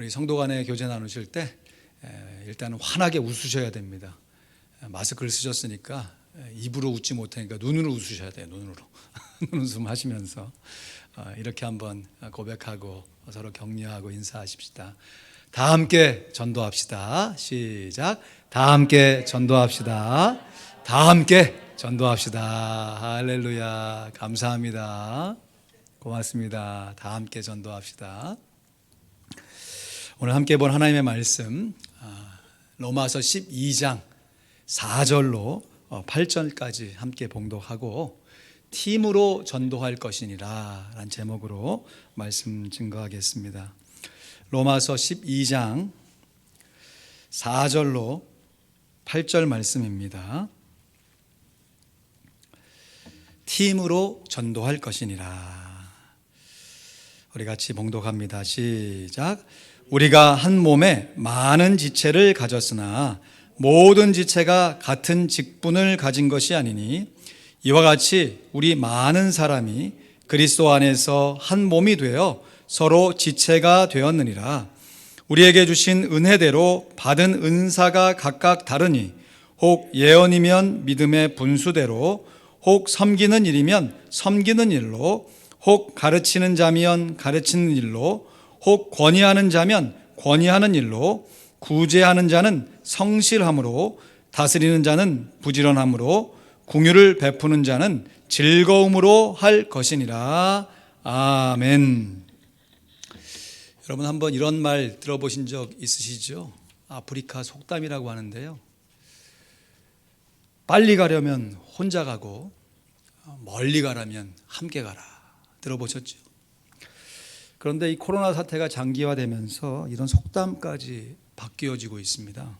우리 성도 간에 교제 나누실 때 일단은 환하게 웃으셔야 됩니다. 마스크를 쓰셨으니까 입으로 웃지 못하니까 눈으로 웃으셔야 돼요. 눈으로 눈웃음 하시면서 이렇게 한번 고백하고 서로 격려하고 인사하십시다. 다 함께 전도합시다. 시작. 다 함께 전도합시다. 다 함께 전도합시다. 할렐루야. 감사합니다. 고맙습니다. 다 함께 전도합시다. 오늘 함께 본 하나님의 말씀 로마서 12장 4절로 8절까지 함께 봉독하고 팀으로 전도할 것이니라 라는 제목으로 말씀 증거하겠습니다. 로마서 12장 4절로 8절 말씀입니다. 팀으로 전도할 것이니라. 우리 같이 봉독합니다. 시작. 우리가 한 몸에 많은 지체를 가졌으나 모든 지체가 같은 직분을 가진 것이 아니니 이와 같이 우리 많은 사람이 그리스도 안에서 한 몸이 되어 서로 지체가 되었느니라. 우리에게 주신 은혜대로 받은 은사가 각각 다르니 혹 예언이면 믿음의 분수대로, 혹 섬기는 일이면 섬기는 일로, 혹 가르치는 자면 가르치는 일로, 혹 권위하는 자면 권위하는 일로, 구제하는 자는 성실함으로, 다스리는 자는 부지런함으로, 긍휼을 베푸는 자는 즐거움으로 할 것이니라. 아멘. 여러분 한번 이런 말 들어보신 적 있으시죠? 아프리카 속담이라고 하는데요. 빨리 가려면 혼자 가고 멀리 가려면 함께 가라. 들어보셨죠? 그런데 이 코로나 사태가 장기화되면서 이런 속담까지 바뀌어지고 있습니다.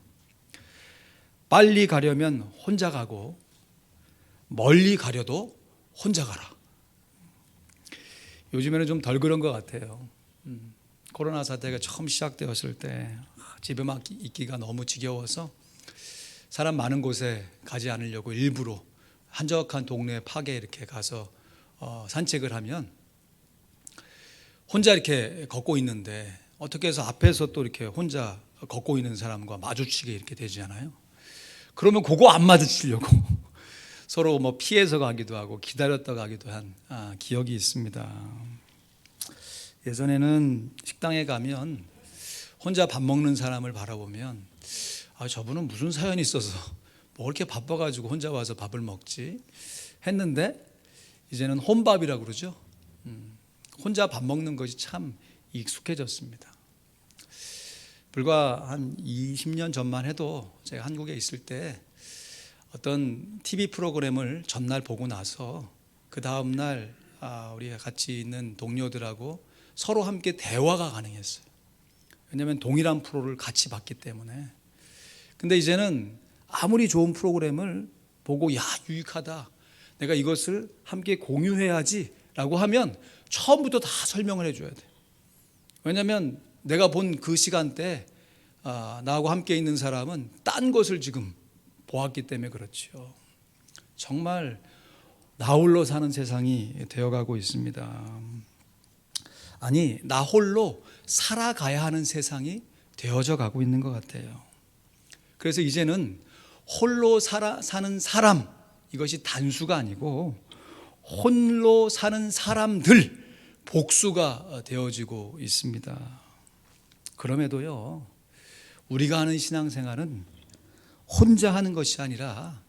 빨리 가려면 혼자 가고 멀리 가려도 혼자 가라. 요즘에는 좀 덜 그런 것 같아요. 코로나 사태가 처음 시작되었을 때 집에만 있기가 너무 지겨워서 사람 많은 곳에 가지 않으려고 일부러 한적한 동네 파게 이렇게 가서 산책을 하면 혼자 이렇게 걷고 있는데 어떻게 해서 앞에서 또 이렇게 혼자 걷고 있는 사람과 마주치게 이렇게 되잖아요. 그러면 그거 안 마주치려고 서로 뭐 피해서 가기도 하고 기다렸다 가기도 한 기억이 있습니다. 예전에는 식당에 가면 혼자 밥 먹는 사람을 바라보면 저분은 무슨 사연이 있어서 뭐 이렇게 바빠가지고 혼자 와서 밥을 먹지 했는데 이제는 혼밥이라고 그러죠. 혼자 밥 먹는 것이 참 익숙해졌습니다. 불과 한 20년 전만 해도 제가 한국에 있을 때 어떤 TV 프로그램을 전날 보고 나서 그 다음 날 우리가 같이 있는 동료들하고 서로 함께 대화가 가능했어요. 왜냐하면 동일한 프로를 같이 봤기 때문에. 근데 이제는 아무리 좋은 프로그램을 보고 유익하다, 내가 이것을 함께 공유해야지 라고 하면 처음부터 다 설명을 해줘야 돼. 왜냐하면 내가 본 그 시간대 나하고 함께 있는 사람은 딴 것을 지금 보았기 때문에 그렇죠. 정말 나 홀로 사는 세상이 되어가고 있습니다. 아니, 나 홀로 살아가야 하는 세상이 되어져 가고 있는 것 같아요. 그래서 이제는 홀로 사는 사람, 이것이 단수가 아니고 홀로 사는 사람들, 복수가 되어지고 있습니다. 그럼에도요, 우리가 하는 신앙생활은 혼자 하는 것이 아니라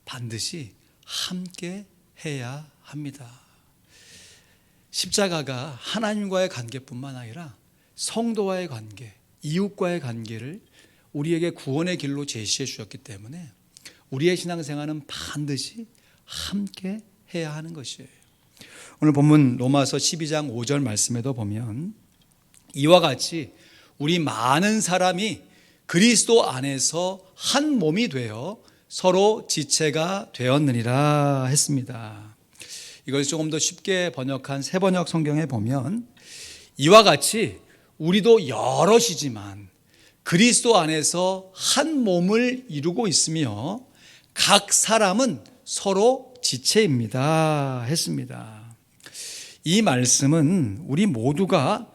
반드시 함께 해야 합니다. 십자가가 하나님과의 관계뿐만 아니라 성도와의 관계, 이웃과의 관계를 우리에게 구원의 길로 제시해 주셨기 때문에 우리의 신앙생활은 반드시 함께 해야 하는 것이에요. 오늘 본문 로마서 12장 5절 말씀에도 보면 이와 같이 우리 많은 사람이 그리스도 안에서 한 몸이 되어 서로 지체가 되었느니라 했습니다. 이걸 조금 더 쉽게 번역한 새번역 성경에 보면 이와 같이 우리도 여럿이지만 그리스도 안에서 한 몸을 이루고 있으며 각 사람은 서로 지체입니다 했습니다. 이 말씀은 우리 모두가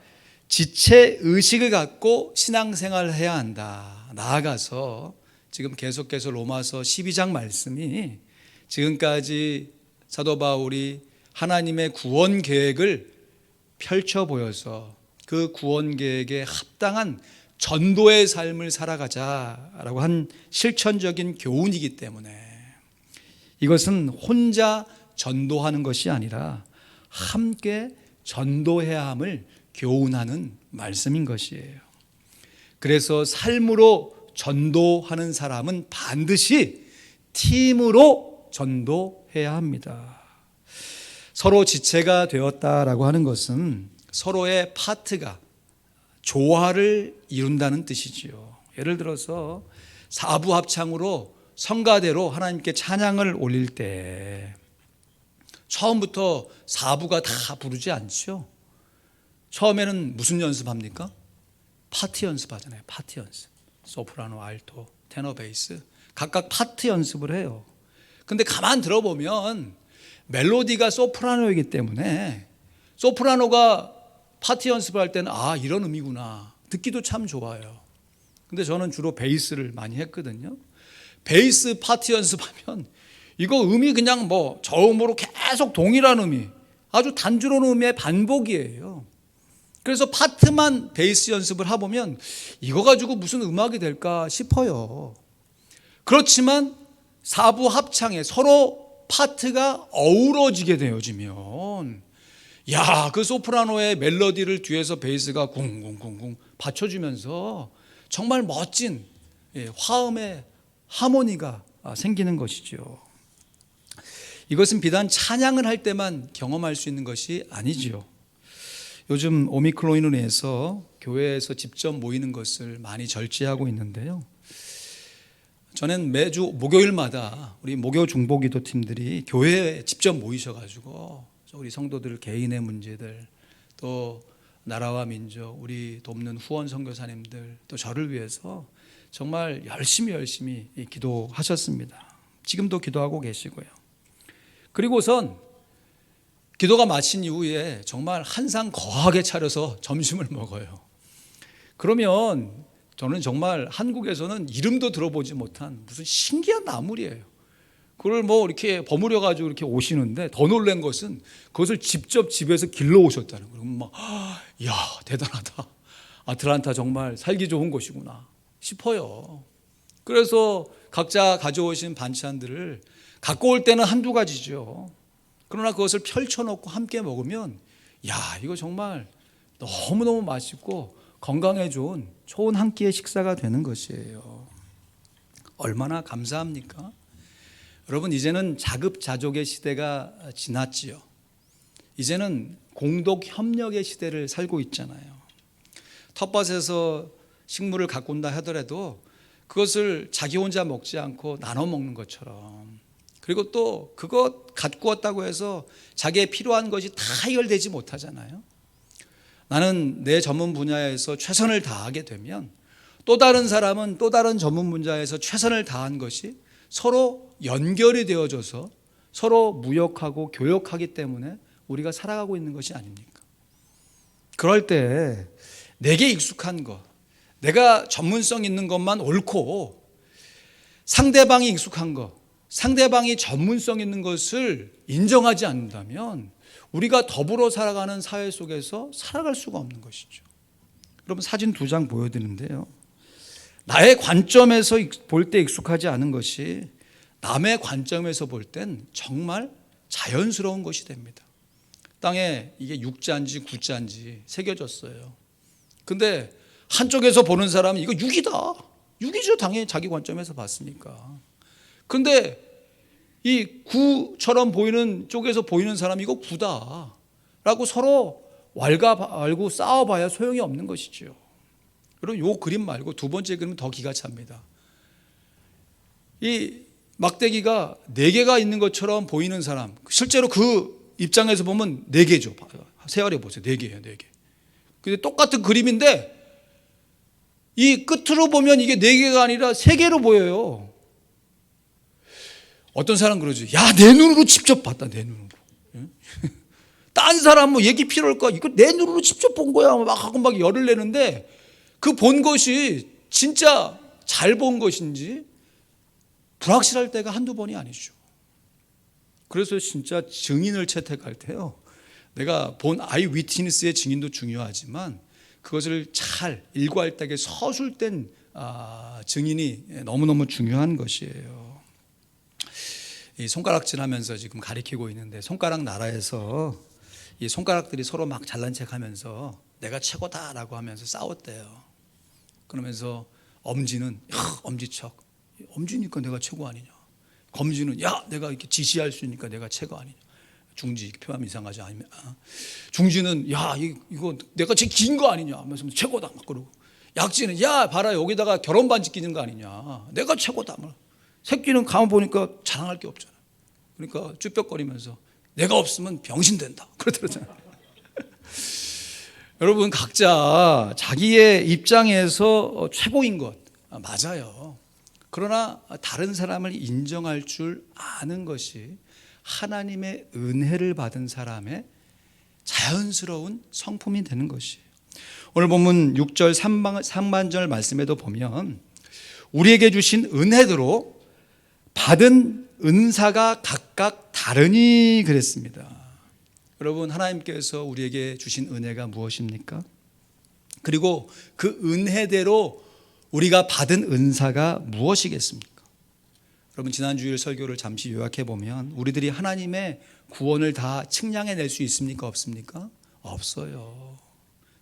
지체 의식을 갖고 신앙생활을 해야 한다. 나아가서 지금 계속해서 로마서 12장 말씀이 지금까지 사도 바울이 하나님의 구원 계획을 펼쳐 보여서 그 구원 계획에 합당한 전도의 삶을 살아가자라고 한 실천적인 교훈이기 때문에 이것은 혼자 전도하는 것이 아니라 함께 전도해야 함을 교훈하는 말씀인 것이에요. 그래서 삶으로 전도하는 사람은 반드시 팀으로 전도해야 합니다. 서로 지체가 되었다라고 하는 것은 서로의 파트가 조화를 이룬다는 뜻이지요. 예를 들어서 사부 합창으로 성가대로 하나님께 찬양을 올릴 때 처음부터 사부가 다 부르지 않죠. 처음에는 무슨 연습합니까? 파트 연습하잖아요. 파트 연습. 소프라노, 알토, 테너, 베이스 각각 파트 연습을 해요. 근데 가만 들어보면 멜로디가 소프라노이기 때문에 소프라노가 파트 연습을 할 때는 아, 이런 의미구나. 듣기도 참 좋아요. 근데 저는 주로 베이스를 많이 했거든요. 베이스 파트 연습하면 이거 음이 그냥 뭐 저음으로 계속 동일한 음이 아주 단조로운 음의 반복이에요. 그래서 파트만 베이스 연습을 해보면 이거 가지고 무슨 음악이 될까 싶어요. 그렇지만 사부 합창에 서로 파트가 어우러지게 되어지면 야, 그 소프라노의 멜로디를 뒤에서 베이스가 쿵쿵쿵쿵 받쳐주면서 정말 멋진 화음의 하모니가 생기는 것이죠. 이것은 비단 찬양을 할 때만 경험할 수 있는 것이 아니지요. 요즘 오미크론으로 인해서 교회에서 직접 모이는 것을 많이 절제하고 있는데요. 저는 매주 목요일마다 우리 목요 중보기도 팀들이 교회에 직접 모이셔가지고 우리 성도들 개인의 문제들, 또 나라와 민족, 우리 돕는 후원 선교사님들, 또 저를 위해서 정말 열심히 기도하셨습니다. 지금도 기도하고 계시고요. 그리고선 기도가 마친 이후에 정말 한 상 거하게 차려서 점심을 먹어요. 그러면 저는 정말 한국에서는 이름도 들어보지 못한 무슨 신기한 나물이에요. 그걸 뭐 이렇게 버무려 가지고 이렇게 오시는데 더 놀란 것은 그것을 직접 집에서 길러 오셨다는 거예요. 막, 야, 대단하다. 아틀란타 정말 살기 좋은 곳이구나 싶어요. 그래서 각자 가져오신 반찬들을 갖고 올 때는 한두 가지죠. 그러나 그것을 펼쳐놓고 함께 먹으면 야, 이거 정말 너무너무 맛있고 건강에 좋은 한 끼의 식사가 되는 것이에요. 얼마나 감사합니까? 여러분, 이제는 자급자족의 시대가 지났지요. 이제는 공동 협력의 시대를 살고 있잖아요. 텃밭에서 식물을 갖고 온다 하더라도 그것을 자기 혼자 먹지 않고 나눠 먹는 것처럼, 그리고 또 그것 갖고 왔다고 해서 자기의 필요한 것이 다 해결되지 못하잖아요. 나는 내 전문 분야에서 최선을 다하게 되면 또 다른 사람은 또 다른 전문 분야에서 최선을 다한 것이 서로 연결이 되어져서 서로 무역하고 교역하기 때문에 우리가 살아가고 있는 것이 아닙니까? 그럴 때 내게 익숙한 것, 내가 전문성 있는 것만 옳고 상대방이 익숙한 것, 상대방이 전문성 있는 것을 인정하지 않는다면 우리가 더불어 살아가는 사회 속에서 살아갈 수가 없는 것이죠. 여러분, 사진 2장 보여드리는데요. 나의 관점에서 볼 때 익숙하지 않은 것이 남의 관점에서 볼 땐 정말 자연스러운 것이 됩니다. 땅에 이게 6자인지 9자인지 새겨졌어요. 근데 한쪽에서 보는 사람은 이거 6이다. 6이죠. 당연히 자기 관점에서 봤으니까. 근데 이 9처럼 보이는 쪽에서 보이는 사람이 이거 9다 라고 서로 왈가왈부 싸워봐야 소용이 없는 것이죠. 여러분, 이 그림 말고 두 번째 그림은 더 기가 찹니다. 이 막대기가 4개가 있는 것처럼 보이는 사람, 실제로 그 입장에서 보면 4개죠. 세알해 보세요. 4개예요. 4개. 근데 똑같은 그림인데 이 끝으로 보면 이게 4개가 아니라 3개로 보여요. 어떤 사람 그러죠. 야, 내 눈으로 직접 봤다. 내 눈으로. 딴 사람 뭐 얘기 필요할까? 이거 내 눈으로 직접 본 거야. 막 하고 막 열을 내는데 그 본 것이 진짜 잘 본 것인지 불확실할 때가 한두 번이 아니죠. 그래서 진짜 증인을 채택할 때요, 내가 본 아이 위트니스의 증인도 중요하지만 그것을 잘 일괄되게 서술된 증인이 너무너무 중요한 것이에요. 이 손가락질하면서 지금 가리키고 있는데, 손가락 나라에서 이 손가락들이 서로 막 잘난 척하면서 내가 최고다라고 하면서 싸웠대요. 그러면서 엄지는 엄지척, 엄지니까 내가 최고 아니냐. 검지는 내가 이렇게 지시할 수 있으니까 내가 최고 아니냐. 중지, 표현하면 이상하지 않으면 중지는 이거 내가 제일 긴 거 아니냐 하면서 최고다 막 그러고, 약지는 봐라 여기다가 결혼 반지 끼는 거 아니냐, 내가 최고다. 새끼는 가만 보니까 자랑할 게 없잖아. 그러니까 쭈뼛거리면서 내가 없으면 병신 된다 그러더라고요. 여러분, 각자 자기의 입장에서 최고인 것 맞아요. 그러나 다른 사람을 인정할 줄 아는 것이 하나님의 은혜를 받은 사람의 자연스러운 성품이 되는 것이에요. 오늘 본문 6절 상반절 말씀에도 보면 우리에게 주신 은혜대로 받은 은사가 각각 다르니 그랬습니다. 여러분, 하나님께서 우리에게 주신 은혜가 무엇입니까? 그리고 그 은혜대로 우리가 받은 은사가 무엇이겠습니까? 여러분, 지난 주일 설교를 잠시 요약해 보면 우리들이 하나님의 구원을 다 측량해낼 수 있습니까? 없습니까? 없어요.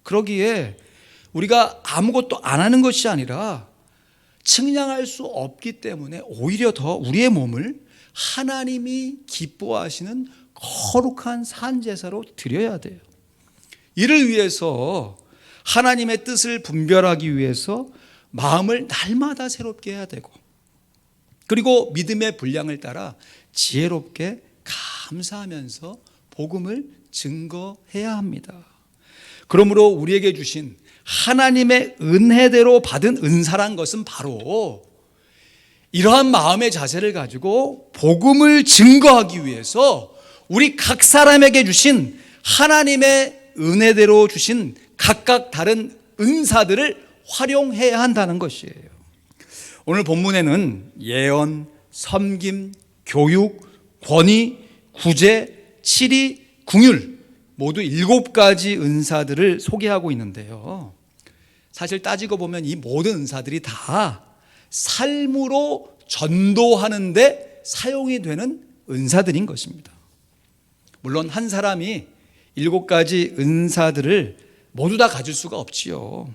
그러기에 우리가 아무것도 안 하는 것이 아니라 측량할 수 없기 때문에 오히려 더 우리의 몸을 하나님이 기뻐하시는 거룩한 산제사로 드려야 돼요. 이를 위해서 하나님의 뜻을 분별하기 위해서 마음을 날마다 새롭게 해야 되고, 그리고 믿음의 분량을 따라 지혜롭게 감사하면서 복음을 증거해야 합니다. 그러므로 우리에게 주신 하나님의 은혜대로 받은 은사란 것은 바로 이러한 마음의 자세를 가지고 복음을 증거하기 위해서 우리 각 사람에게 주신 하나님의 은혜대로 주신 각각 다른 은사들을 활용해야 한다는 것이에요. 오늘 본문에는 예언, 섬김, 교육, 권위, 구제, 치리, 긍휼 모두 7가지 은사들을 소개하고 있는데요, 사실 따지고 보면 이 모든 은사들이 다 삶으로 전도하는 데 사용이 되는 은사들인 것입니다. 물론 한 사람이 7가지 은사들을 모두 다 가질 수가 없지요.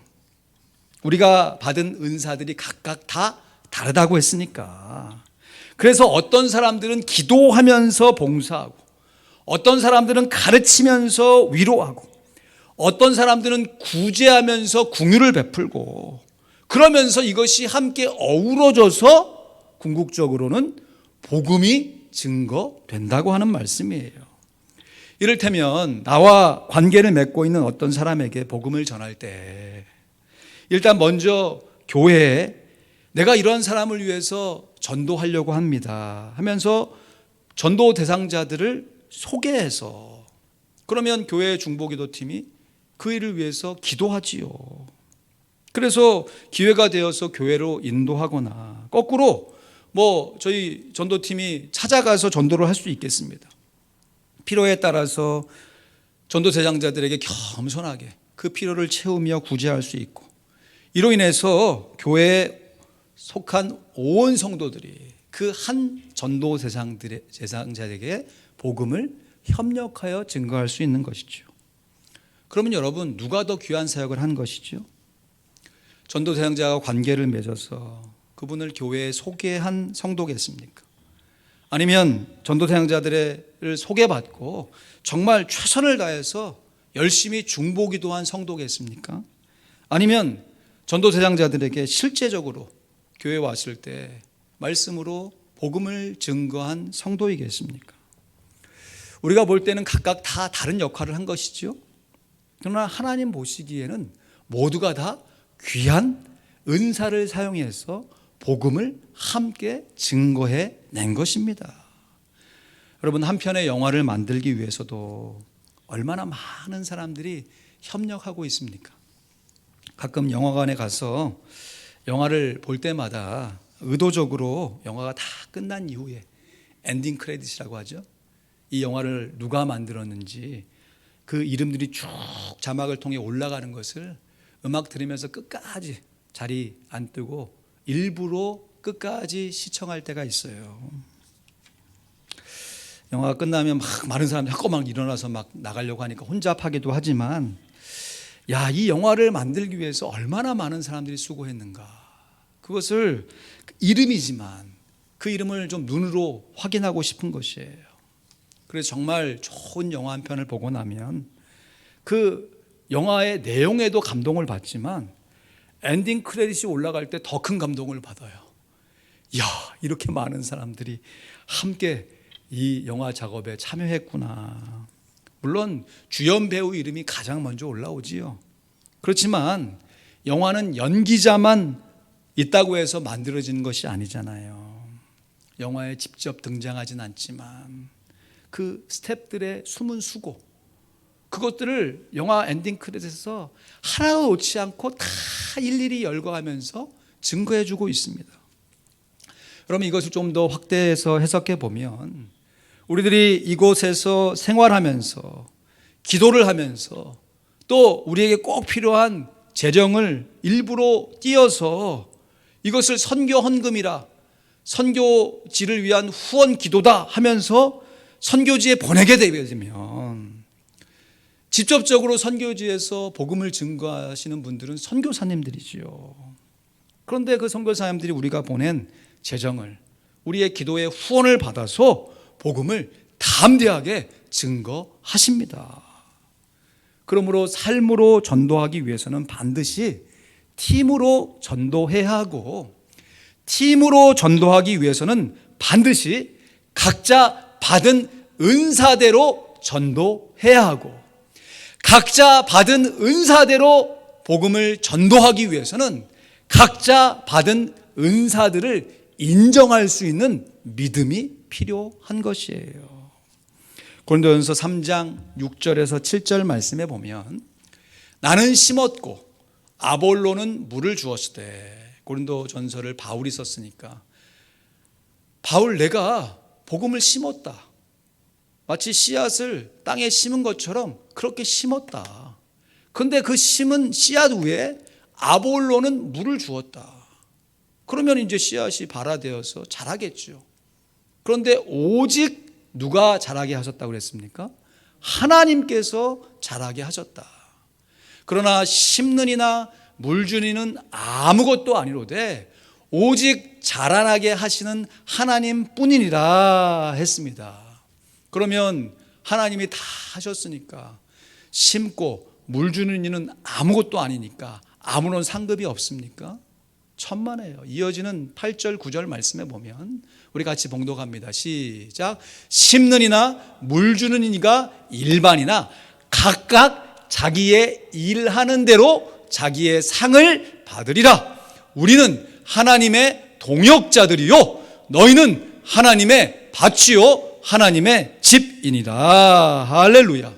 우리가 받은 은사들이 각각 다 다르다고 했으니까. 그래서 어떤 사람들은 기도하면서 봉사하고, 어떤 사람들은 가르치면서 위로하고, 어떤 사람들은 구제하면서 긍휼을 베풀고, 그러면서 이것이 함께 어우러져서 궁극적으로는 복음이 증거된다고 하는 말씀이에요. 이를테면 나와 관계를 맺고 있는 어떤 사람에게 복음을 전할 때 일단 먼저 교회에 내가 이런 사람을 위해서 전도하려고 합니다 하면서 전도 대상자들을 소개해서, 그러면 교회 중보기도팀이 그 일을 위해서 기도하지요. 그래서 기회가 되어서 교회로 인도하거나, 거꾸로 저희 전도팀이 찾아가서 전도를 할 수 있겠습니다. 필요에 따라서 전도 대상자들에게 겸손하게 그 필요를 채우며 구제할 수 있고, 이로 인해서 교회에 속한 온 성도들이 그 한 전도 대상자에게 복음을 협력하여 증거할 수 있는 것이죠. 그러면 여러분, 누가 더 귀한 사역을 한 것이죠? 전도 대상자와 관계를 맺어서 그분을 교회에 소개한 성도겠습니까? 아니면 전도 대상자들을 소개받고 정말 최선을 다해서 열심히 중보기도한 성도겠습니까? 아니면 전도 대상자들에게 실제적으로 교회에 왔을 때 말씀으로 복음을 증거한 성도이겠습니까? 우리가 볼 때는 각각 다 다른 역할을 한 것이죠. 그러나 하나님 보시기에는 모두가 다 귀한 은사를 사용해서 복음을 함께 증거해 낸 것입니다. 여러분, 한 편의 영화를 만들기 위해서도 얼마나 많은 사람들이 협력하고 있습니까? 가끔 영화관에 가서 영화를 볼 때마다 의도적으로 영화가 다 끝난 이후에 엔딩 크레딧이라고 하죠. 이 영화를 누가 만들었는지 그 이름들이 쭉 자막을 통해 올라가는 것을 음악 들으면서 끝까지 자리 안 뜨고 일부러 끝까지 시청할 때가 있어요. 영화가 끝나면 막 많은 사람들이 한꺼번에 일어나서 막 나가려고 하니까 혼잡하기도 하지만, 야, 이 영화를 만들기 위해서 얼마나 많은 사람들이 수고했는가. 그것을 이름이지만 그 이름을 좀 눈으로 확인하고 싶은 것이에요. 그래서 정말 좋은 영화 한 편을 보고 나면 그 영화의 내용에도 감동을 받지만 엔딩 크레딧이 올라갈 때 더 큰 감동을 받아요. 야, 이렇게 많은 사람들이 함께 이 영화 작업에 참여했구나. 물론 주연 배우 이름이 가장 먼저 올라오지요. 그렇지만 영화는 연기자만 있다고 해서 만들어지는 것이 아니잖아요. 영화에 직접 등장하진 않지만 그 스태프들의 숨은 수고, 그것들을 영화 엔딩 크레딧에서 하나도 놓지 않고 다 일일이 열거하면서 증거해주고 있습니다. 그러면 이것을 좀 더 확대해서 해석해 보면, 우리들이 이곳에서 생활하면서 기도를 하면서 또 우리에게 꼭 필요한 재정을 일부러 띄어서 이것을 선교 헌금이라, 선교지를 위한 후원 기도다 하면서 선교지에 보내게 되면, 직접적으로 선교지에서 복음을 증거하시는 분들은 선교사님들이지요. 그런데 그 선교사님들이 우리가 보낸 재정을, 우리의 기도의 후원을 받아서 복음을 담대하게 증거하십니다. 그러므로 삶으로 전도하기 위해서는 반드시 팀으로 전도해야 하고, 팀으로 전도하기 위해서는 반드시 각자 받은 은사대로 전도해야 하고, 각자 받은 은사대로 복음을 전도하기 위해서는 각자 받은 은사들을 인정할 수 있는 믿음이 필요한 것이에요. 고린도전서 3장 6절에서 7절 말씀에 보면, 나는 심었고 아볼로는 물을 주었으되, 고린도전서를 바울이 썼으니까 바울, 내가 복음을 심었다, 마치 씨앗을 땅에 심은 것처럼 그렇게 심었다. 그런데 그 심은 씨앗 위에 아볼로는 물을 주었다. 그러면 이제 씨앗이 발화되어서 자라겠죠. 그런데 오직 누가 자라게 하셨다고 그랬습니까? 하나님께서 자라게 하셨다. 그러나 심는 이나 물 주는 이는 아무것도 아니로되 오직 자라나게 하시는 하나님 뿐이니라 했습니다. 그러면 하나님이 다 하셨으니까 심고 물 주는 이는 아무것도 아니니까 아무런 상급이 없습니까? 천만에요. 이어지는 8절 9절 말씀에 보면 우리 같이 봉독합니다. 시작. 심는 이나 물 주는 이가 일반이나 각각 자기의 일하는 대로 자기의 상을 받으리라. 우리는 하나님의 동역자들이요 너희는 하나님의 밭이요 하나님의 집이니라. 할렐루야.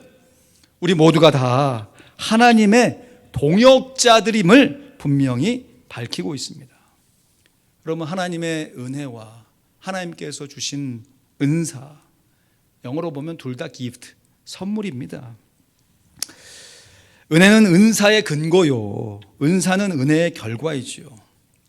우리 모두가 다 하나님의 동역자들임을 분명히 밝히고 있습니다. 그러면 하나님의 은혜와 하나님께서 주신 은사, 영어로 보면 둘 다 gift, 선물입니다. 은혜는 은사의 근거요, 은사는 은혜의 결과이지요.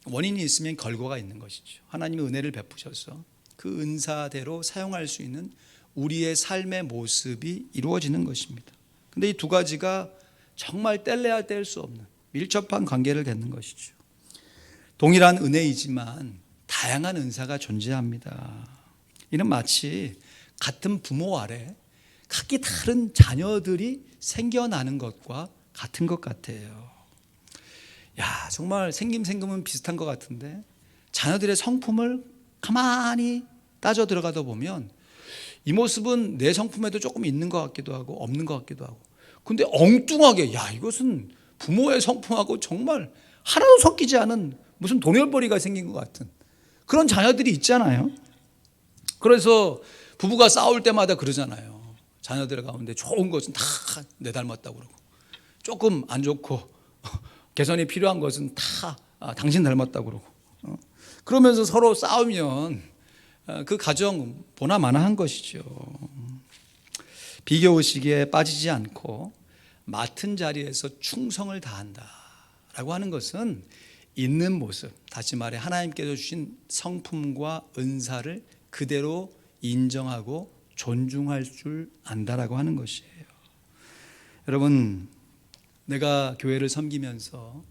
원인이 있으면 결과가 있는 것이죠. 하나님의 은혜를 베푸셔서 그 은사대로 사용할 수 있는 우리의 삶의 모습이 이루어지는 것입니다. 그런데 이 두 가지가 정말 뗄래야 뗄 수 없는 밀접한 관계를 갖는 것이죠. 동일한 은혜이지만 다양한 은사가 존재합니다. 이는 마치 같은 부모 아래 각기 다른 자녀들이 생겨나는 것과 같은 것 같아요. 야, 정말 생김은 비슷한 것 같은데 자녀들의 성품을 가만히 따져 들어가다 보면 이 모습은 내 성품에도 조금 있는 것 같기도 하고 없는 것 같기도 하고, 근데 엉뚱하게, 야, 이것은 부모의 성품하고 정말 하나도 섞이지 않은 무슨 동열벌이가 생긴 것 같은 그런 자녀들이 있잖아요. 그래서 부부가 싸울 때마다 그러잖아요. 자녀들 가운데 좋은 것은 다 내 닮았다고 그러고, 조금 안 좋고 개선이 필요한 것은 다 당신 닮았다고 그러고, 그러면서 서로 싸우면 그 가정 보나마나한 것이죠. 비교의식에 빠지지 않고 맡은 자리에서 충성을 다한다라고 하는 것은 있는 모습, 다시 말해 하나님께서 주신 성품과 은사를 그대로 인정하고 존중할 줄 안다라고 하는 것이에요. 여러분, 내가 교회를 섬기면서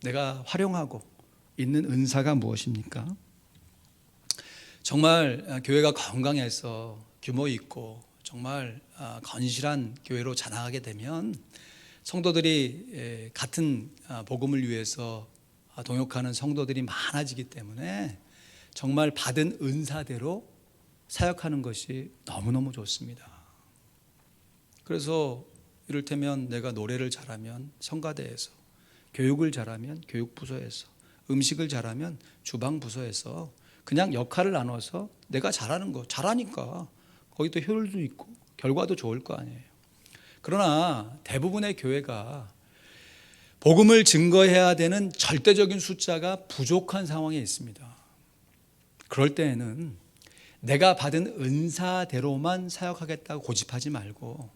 내가 활용하고 있는 은사가 무엇입니까? 정말 교회가 건강해서 규모 있고 정말 건실한 교회로 자라나게 되면 성도들이 같은 복음을 위해서 동역하는 성도들이 많아지기 때문에 정말 받은 은사대로 사역하는 것이 너무너무 좋습니다. 그래서 이를테면 내가 노래를 잘하면 성가대에서, 교육을 잘하면 교육부서에서, 음식을 잘하면 주방부서에서 그냥 역할을 나눠서 내가 잘하는 거 잘하니까 거기 또 효율도 있고 결과도 좋을 거 아니에요. 그러나 대부분의 교회가 복음을 증거해야 되는 절대적인 숫자가 부족한 상황에 있습니다. 그럴 때에는 내가 받은 은사대로만 사역하겠다고 고집하지 말고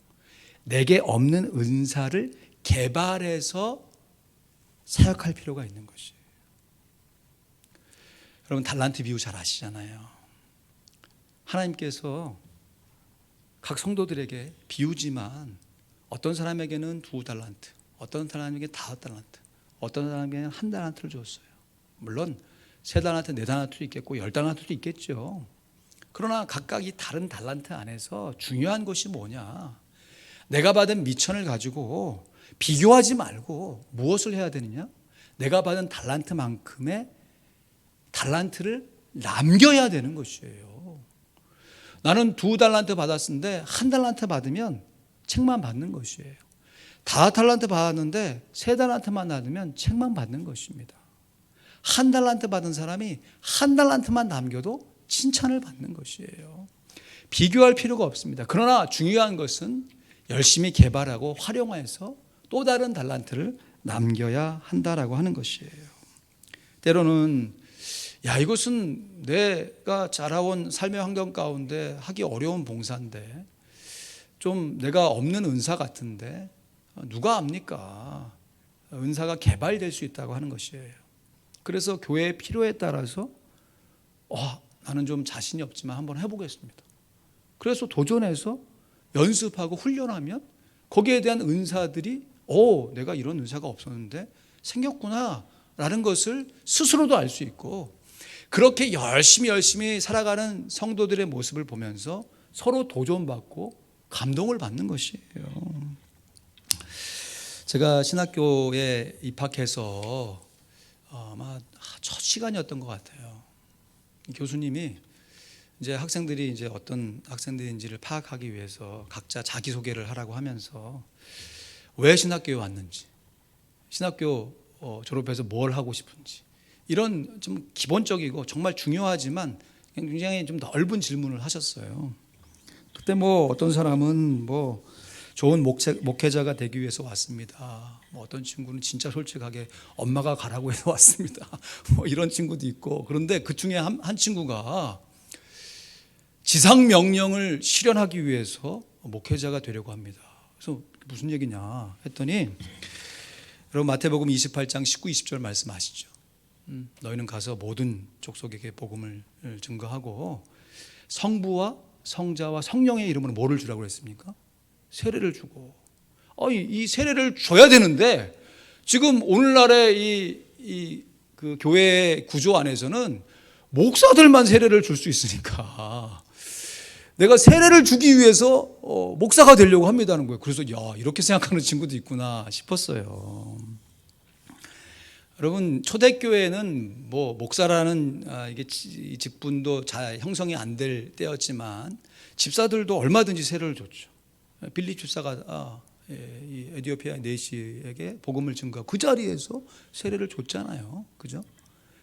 내게 없는 은사를 개발해서 사역할 필요가 있는 것이에요. 여러분, 달란트 비유 잘 아시잖아요. 하나님께서 각 성도들에게 비유지만 어떤 사람에게는 2달란트, 어떤 사람에게 5달란트, 어떤 사람에게는 1달란트를 줬어요. 물론 3달란트, 4달란트도 있겠고 10달란트도 있겠죠. 그러나 각각 이 다른 달란트 안에서 중요한 것이 뭐냐? 내가 받은 미천을 가지고 비교하지 말고 무엇을 해야 되느냐? 내가 받은 달란트만큼의 달란트를 남겨야 되는 것이에요. 나는 2달란트 받았는데 1달란트 받으면 책만 받는 것이에요. 5달란트 받았는데 3달란트만 받으면 책만 받는 것입니다. 1달란트 받은 사람이 1달란트만 남겨도 칭찬을 받는 것이에요. 비교할 필요가 없습니다. 그러나 중요한 것은 열심히 개발하고 활용해서 또 다른 달란트를 남겨야 한다라고 하는 것이에요. 때로는 이것은 내가 자라온 삶의 환경 가운데 하기 어려운 봉사인데, 좀 내가 없는 은사 같은데 누가 압니까? 은사가 개발될 수 있다고 하는 것이에요. 그래서 교회의 필요에 따라서 나는 좀 자신이 없지만 한번 해보겠습니다. 그래서 도전해서 연습하고 훈련하면 거기에 대한 은사들이 내가 이런 은사가 없었는데 생겼구나 라는 것을 스스로도 알 수 있고, 그렇게 열심히 살아가는 성도들의 모습을 보면서 서로 도전받고 감동을 받는 것이에요. 제가 신학교에 입학해서 아마 첫 시간이었던 것 같아요. 교수님이 이제 학생들이 이제 어떤 학생들인지를 파악하기 위해서 각자 자기소개를 하라고 하면서 왜 신학교에 왔는지, 신학교 졸업해서 뭘 하고 싶은지, 이런 좀 기본적이고 정말 중요하지만 굉장히 좀 넓은 질문을 하셨어요. 그때 어떤 사람은 좋은 목회자가 되기 위해서 왔습니다. 어떤 친구는 진짜 솔직하게 엄마가 가라고 해서 왔습니다. 이런 친구도 있고. 그런데 그 중에 한 친구가 지상 명령을 실현하기 위해서 목회자가 되려고 합니다. 그래서 무슨 얘기냐 했더니, 여러분 마태복음 28장 19, 20절 말씀 아시죠? 너희는 가서 모든 족속에게 복음을 증거하고 성부와 성자와 성령의 이름으로 뭐를 주라고 그랬습니까? 세례를 주고. 이 세례를 줘야 되는데 지금 오늘날의 그 교회 구조 안에서는 목사들만 세례를 줄 수 있으니까 내가 세례를 주기 위해서 목사가 되려고 합니다는 거예요. 그래서 이렇게 생각하는 친구도 있구나 싶었어요. 여러분, 초대교회는 목사라는 이게 직분도 잘 형성이 안 될 때였지만 집사들도 얼마든지 세례를 줬죠. 빌립 집사가 이 에티오피아 네시에게 복음을 증거하고 그 자리에서 세례를 줬잖아요. 그죠?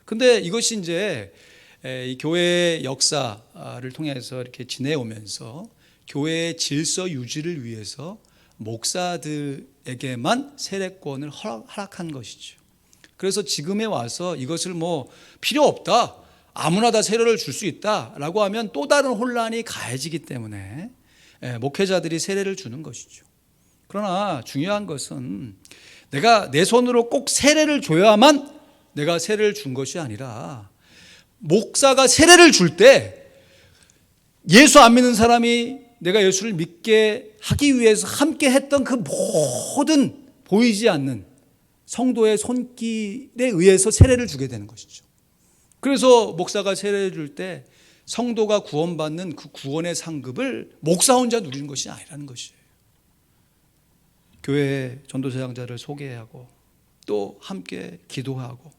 근데 이것이 이제 이 교회의 역사를 통해서 이렇게 지내오면서 교회의 질서 유지를 위해서 목사들에게만 세례권을 허락한 것이죠. 그래서 지금에 와서 이것을 뭐 필요 없다, 아무나 다 세례를 줄 수 있다라고 하면 또 다른 혼란이 가해지기 때문에 목회자들이 세례를 주는 것이죠. 그러나 중요한 것은 내가 내 손으로 꼭 세례를 줘야만 내가 세례를 준 것이 아니라, 목사가 세례를 줄 때 예수 안 믿는 사람이 내가 예수를 믿게 하기 위해서 함께 했던 그 모든 보이지 않는 성도의 손길에 의해서 세례를 주게 되는 것이죠. 그래서 목사가 세례를 줄 때 성도가 구원받는 그 구원의 상급을 목사 혼자 누리는 것이 아니라는 것이에요. 교회의 전도사역자를 소개하고 또 함께 기도하고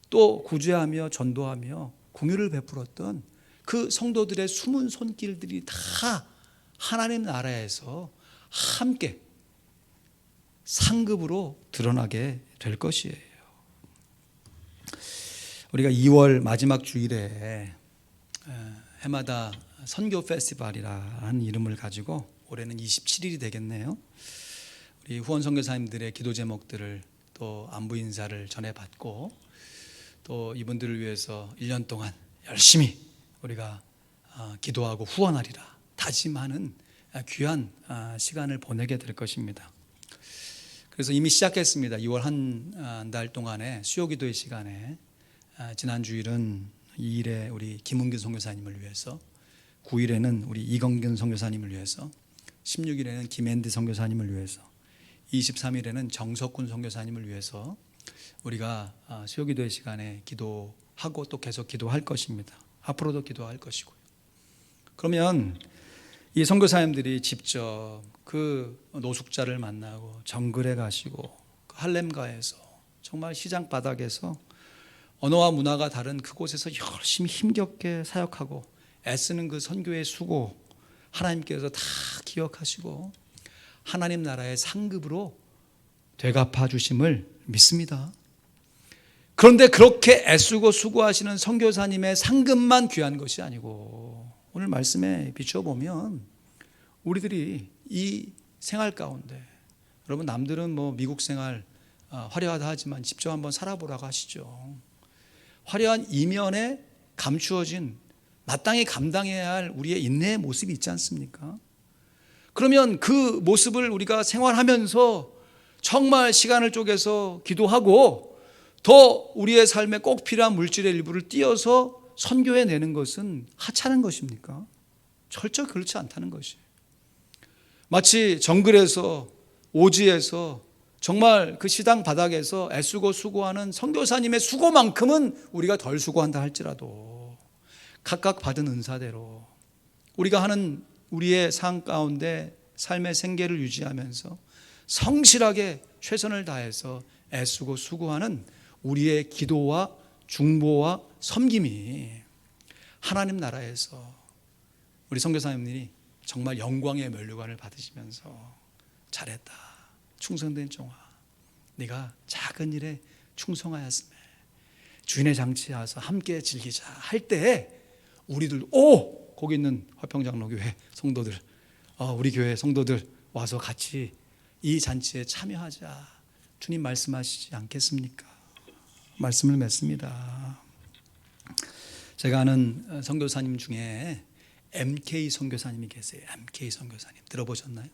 또 구제하며 전도하며 공유를 베풀었던 그 성도들의 숨은 손길들이 다 하나님 나라에서 함께 상급으로 드러나게 될 것이에요. 우리가 2월 마지막 주일에 해마다 선교 페스티벌이라는 이름을 가지고 올해는 27일이 되겠네요. 우리 후원 선교사님들의 기도 제목들을 또 안부 인사를 전해받고 또 이분들을 위해서 1년 동안 열심히 우리가 기도하고 후원하리라 다짐하는 귀한 시간을 보내게 될 것입니다. 그래서 이미 시작했습니다. 2월 한 달 동안의 수요기도의 시간에 지난 주일은 2일에 우리 김은균 선교사님을 위해서, 9일에는 우리 이건균 선교사님을 위해서, 16일에는 김앤디 선교사님을 위해서, 23일에는 정석군 선교사님을 위해서 우리가 수요기도의 시간에 기도하고 또 계속 기도할 것입니다. 앞으로도 기도할 것이고요. 그러면 이 선교사님들이 직접 그 노숙자를 만나고 정글에 가시고 할렘가에서 정말 시장 바닥에서 언어와 문화가 다른 그곳에서 열심히 힘겹게 사역하고 애쓰는 그 선교의 수고 하나님께서 다 기억하시고 하나님 나라의 상급으로 되갚아 주심을 믿습니다. 그런데 그렇게 애쓰고 수고하시는 선교사님의 상급만 귀한 것이 아니고, 오늘 말씀에 비춰보면 우리들이 이 생활 가운데, 여러분 남들은 뭐 미국 생활 화려하다 하지만 직접 한번 살아보라고 하시죠. 화려한 이면에 감추어진 마땅히 감당해야 할 우리의 인내의 모습이 있지 않습니까? 그러면 그 모습을 우리가 생활하면서 정말 시간을 쪼개서 기도하고 더 우리의 삶에 꼭 필요한 물질의 일부를 띄어서 선교해 내는 것은 하찮은 것입니까? 절대 그렇지 않다는 것이에요. 마치 정글에서 오지에서 정말 그 시당 바닥에서 애쓰고 수고하는 선교사님의 수고만큼은 우리가 덜 수고한다 할지라도 각각 받은 은사대로 우리가 하는 우리의 삶 가운데 삶의 생계를 유지하면서 성실하게 최선을 다해서 애쓰고 수고하는 우리의 기도와 중보와 섬김이 하나님 나라에서 우리 선교사님들이 정말 영광의 면류관을 받으시면서 잘했다, 충성된 종아, 네가 작은 일에 충성하였으며 주인의 장치에 와서 함께 즐기자 할 때 우리들 거기 있는 화평장로교회 성도들, 우리 교회 성도들 와서 같이 이 잔치에 참여하자, 주님 말씀하시지 않겠습니까? 말씀을 맺습니다. 제가 아는 선교사님 중에 MK 선교사님이 계세요. MK 선교사님 들어보셨나요?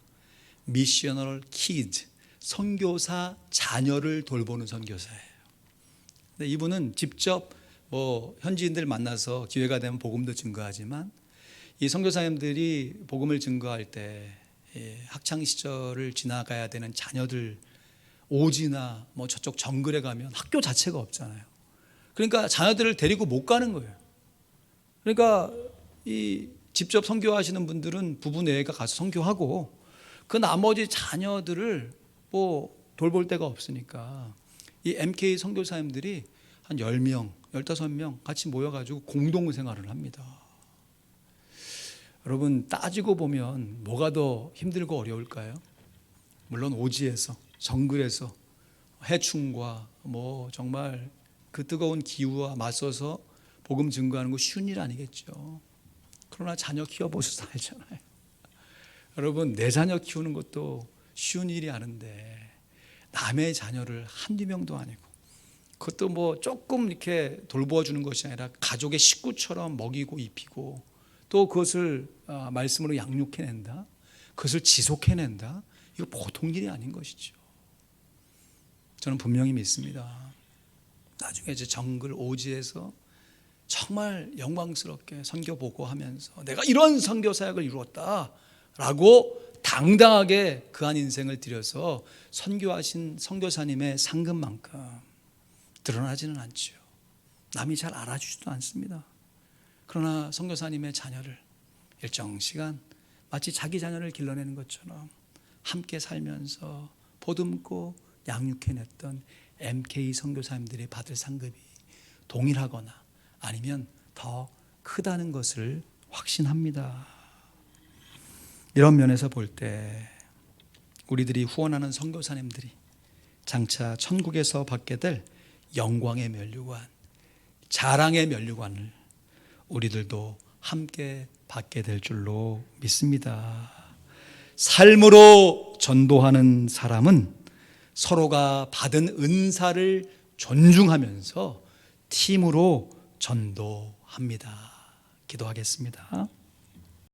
미셔널 키즈, 선교사 자녀를 돌보는 선교사예요. 근데 이분은 직접 현지인들 만나서 기회가 되면 복음도 증거하지만 이 선교사님들이 복음을 증거할 때 학창 시절을 지나가야 되는 자녀들, 오지나 저쪽 정글에 가면 학교 자체가 없잖아요. 그러니까 자녀들을 데리고 못 가는 거예요. 그러니까 이 직접 선교하시는 분들은 부부 내외가 가서 선교하고 그 나머지 자녀들을 돌볼 데가 없으니까 이 MK 선교사님들이 한 10명, 15명 같이 모여가지고 공동생활을 합니다. 여러분 따지고 보면 뭐가 더 힘들고 어려울까요? 물론 오지에서, 정글에서 해충과 정말 그 뜨거운 기후와 맞서서 복음 증거하는 거 쉬운 일 아니겠죠. 그러나 자녀 키워보셔서 알잖아요. 여러분, 내 자녀 키우는 것도 쉬운 일이 아닌데 남의 자녀를 한두 명도 아니고 그것도 뭐 조금 이렇게 돌보아주는 것이 아니라 가족의 식구처럼 먹이고 입히고 또 그것을 말씀으로 양육해낸다, 그것을 지속해낸다, 이거 보통 일이 아닌 것이죠. 저는 분명히 믿습니다. 나중에 이제 정글 오지에서 정말 영광스럽게 선교 보고하면서 내가 이런 선교 사역을 이루었다라고 당당하게 그한 인생을 들여서 선교하신 선교사님의 상급만큼 드러나지는 않죠. 남이 잘 알아주지도 않습니다. 그러나 선교사님의 자녀를 일정 시간 마치 자기 자녀를 길러내는 것처럼 함께 살면서 보듬고 양육해냈던 MK 선교사님들이 받을 상급이 동일하거나 아니면 더 크다는 것을 확신합니다. 이런 면에서 볼 때 우리들이 후원하는 선교사님들이 장차 천국에서 받게 될 영광의 면류관, 자랑의 면류관을 우리들도 함께 받게 될 줄로 믿습니다. 삶으로 전도하는 사람은 서로가 받은 은사를 존중하면서 팀으로 전도합니다. 기도하겠습니다.